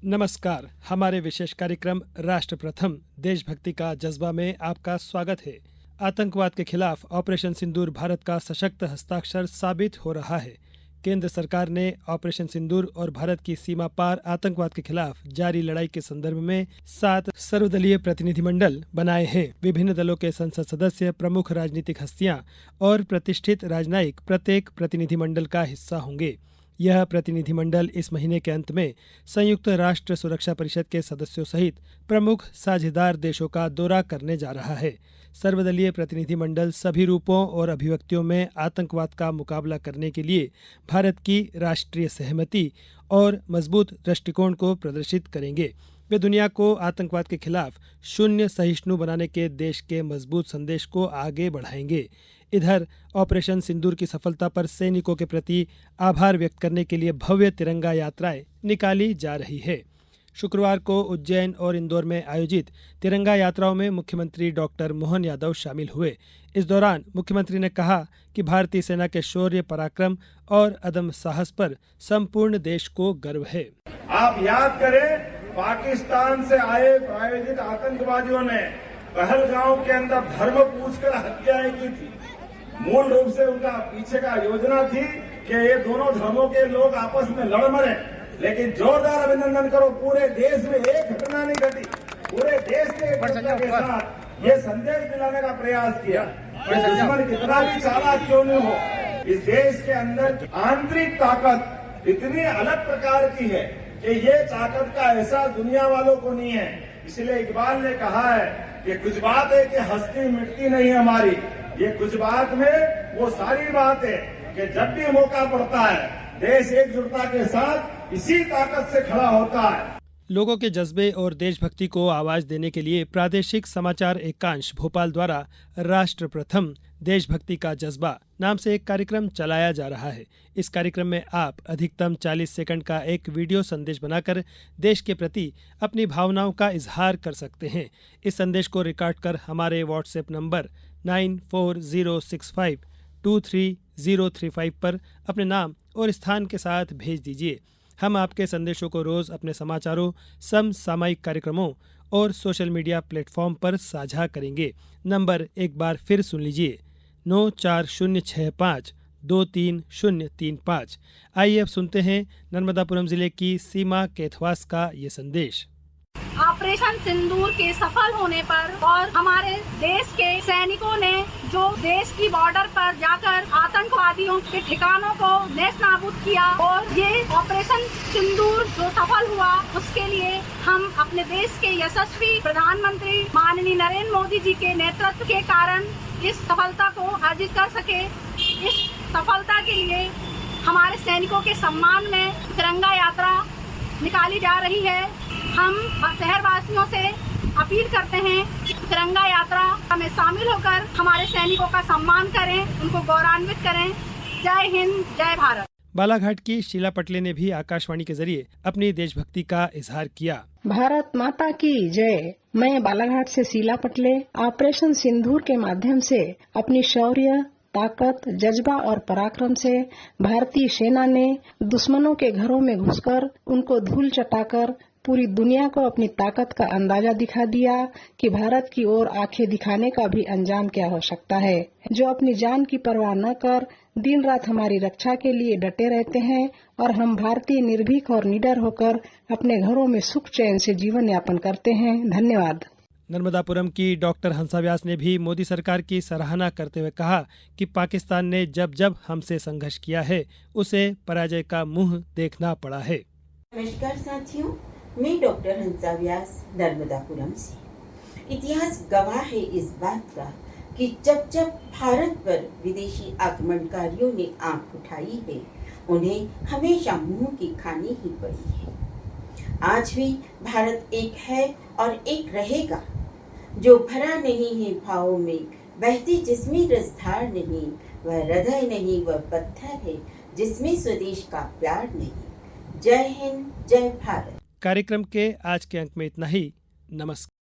नमस्कार। हमारे विशेष कार्यक्रम राष्ट्र प्रथम देशभक्ति का जज्बा में आपका स्वागत है। आतंकवाद के खिलाफ ऑपरेशन सिंदूर भारत का सशक्त हस्ताक्षर साबित हो रहा है। केंद्र सरकार ने ऑपरेशन सिंदूर और भारत की सीमा पार आतंकवाद के खिलाफ जारी लड़ाई के संदर्भ में 7 सर्वदलीय प्रतिनिधिमंडल बनाए हैं। विभिन्न दलों के संसद सदस्य, प्रमुख राजनीतिक हस्तियां और प्रतिष्ठित राजनयिक प्रत्येक प्रतिनिधिमंडल का हिस्सा होंगे। यह प्रतिनिधिमंडल इस महीने के अंत में संयुक्त राष्ट्र सुरक्षा परिषद के सदस्यों सहित प्रमुख साझेदार देशों का दौरा करने जा रहा है। सर्वदलीय प्रतिनिधिमंडल सभी रूपों और अभिव्यक्तियों में आतंकवाद का मुकाबला करने के लिए भारत की राष्ट्रीय सहमति और मजबूत दृष्टिकोण को प्रदर्शित करेंगे। वे दुनिया को आतंकवाद के खिलाफ शून्य सहिष्णु बनाने के देश के मजबूत संदेश को आगे बढ़ाएंगे। इधर ऑपरेशन सिंदूर की सफलता पर सैनिकों के प्रति आभार व्यक्त करने के लिए भव्य तिरंगा यात्राएं निकाली जा रही है। शुक्रवार को उज्जैन और इंदौर में आयोजित तिरंगा यात्राओं में मुख्यमंत्री डॉक्टर मोहन यादव शामिल हुए। इस दौरान मुख्यमंत्री ने कहा कि भारतीय सेना के शौर्य, पराक्रम और अदम्य साहस पर संपूर्ण देश को गर्व है। आप याद करें, पाकिस्तान से आए प्रायोजित आतंकवादियों ने पहलगांव के अंदर धर्म पूछकर हत्याएं की थी। मूल रूप से उनका पीछे का योजना थी कि ये दोनों धर्मों के लोग आपस में लड़ मरे, लेकिन जोरदार अभिनंदन करो, पूरे देश में एक घटना नहीं घटी। पूरे देश ने एक घटना के साथ ये संदेश दिलाने का प्रयास किया कि दुश्मन कितना भी चालाक क्यों नहीं हो, इस देश के अंदर आंतरिक ताकत इतनी अलग प्रकार की है कि ये ताकत का एहसास दुनिया वालों को नहीं है। इसलिए इकबाल ने कहा है कि कुछ बात है कि हस्ती मिटती नहीं हमारी, ये कुछ बात में वो सारी बात है कि जब भी मौका पड़ता है देश एकजुटता के साथ इसी ताकत से खड़ा होता है। लोगों के जज्बे और देशभक्ति को आवाज देने के लिए प्रादेशिक समाचार एकांश भोपाल द्वारा राष्ट्र प्रथम देशभक्ति का जज्बा नाम से एक कार्यक्रम चलाया जा रहा है। इस कार्यक्रम में आप अधिकतम 40 सेकंड का एक वीडियो संदेश बनाकर देश के प्रति अपनी भावनाओं का इजहार कर सकते हैं। इस संदेश को रिकॉर्ड कर हमारे व्हाट्सएप नंबर 9406523035 पर अपने नाम और स्थान के साथ भेज दीजिए। हम आपके संदेशों को रोज अपने समाचारों, समसामयिक कार्यक्रमों और सोशल मीडिया प्लेटफॉर्म पर साझा करेंगे। नंबर एक बार फिर सुन लीजिए, 9406523035। आइए अब सुनते हैं नर्मदापुरम जिले की सीमा केथवास का ये संदेश। ऑपरेशन सिंदूर के सफल होने पर और हमारे देश के सैनिकों ने जो देश की बॉर्डर पर जाकर आतंकवादियों के ठिकानों को नेस्तनाबूद किया और ये ऑपरेशन सिंदूर जो सफल हुआ, उसके लिए हम अपने देश के यशस्वी प्रधानमंत्री माननीय नरेंद्र मोदी जी के नेतृत्व के कारण इस सफलता को अर्जित कर सके। इस सफलता के लिए हमारे सैनिकों के सम्मान में तिरंगा यात्रा निकाली जा रही है। हम शहरवासियों से अपील करते हैं कि तिरंगा यात्रा में शामिल होकर हमारे सैनिकों का सम्मान करें, उनको गौरवान्वित करें। जय हिंद, जय भारत। बालाघाट की शीला पटले ने भी आकाशवाणी के जरिए अपनी देशभक्ति का इजहार किया। भारत माता की जय। मैं बालाघाट से शीला पटले ऑपरेशन सिंदूर के माध्यम से अपनी शौर्य, ताकत, जज्बा और पराक्रम से भारतीय सेना ने दुश्मनों के घरों में घुसकर उनको धूल चटाकर पूरी दुनिया को अपनी ताकत का अंदाजा दिखा दिया कि भारत की ओर आंखें दिखाने का भी अंजाम क्या हो सकता है। जो अपनी जान की परवाह न कर दिन रात हमारी रक्षा के लिए डटे रहते हैं और हम भारतीय निर्भीक और निडर होकर अपने घरों में सुख चैन से जीवन यापन करते हैं। धन्यवाद। नर्मदापुरम की डॉक्टर हंसा व्यास ने भी मोदी सरकार की सराहना करते हुए कहा कि पाकिस्तान ने जब जब हमसे संघर्ष किया है उसे पराजय का मुंह देखना पड़ा है। नमस्कार साथियों, मैं डॉक्टर हंसा व्यास नर्मदापुरम से। इतिहास गवाह है इस बात का कि जब जब भारत पर विदेशी आक्रमणकारियों ने आंख उठाई है, उन्हें हमेशा मुंह की खानी ही पड़ी है। आज भी भारत एक है और एक रहेगा, जो भरा नहीं है भावों में, बहती जिसमें रसधार नहीं, वह हृदय नहीं, वह पत्थर है जिसमें स्वदेश का प्यार नहीं। जय हिंद, जय भारत। कार्यक्रम के आज के अंक में इतना ही। नमस्कार।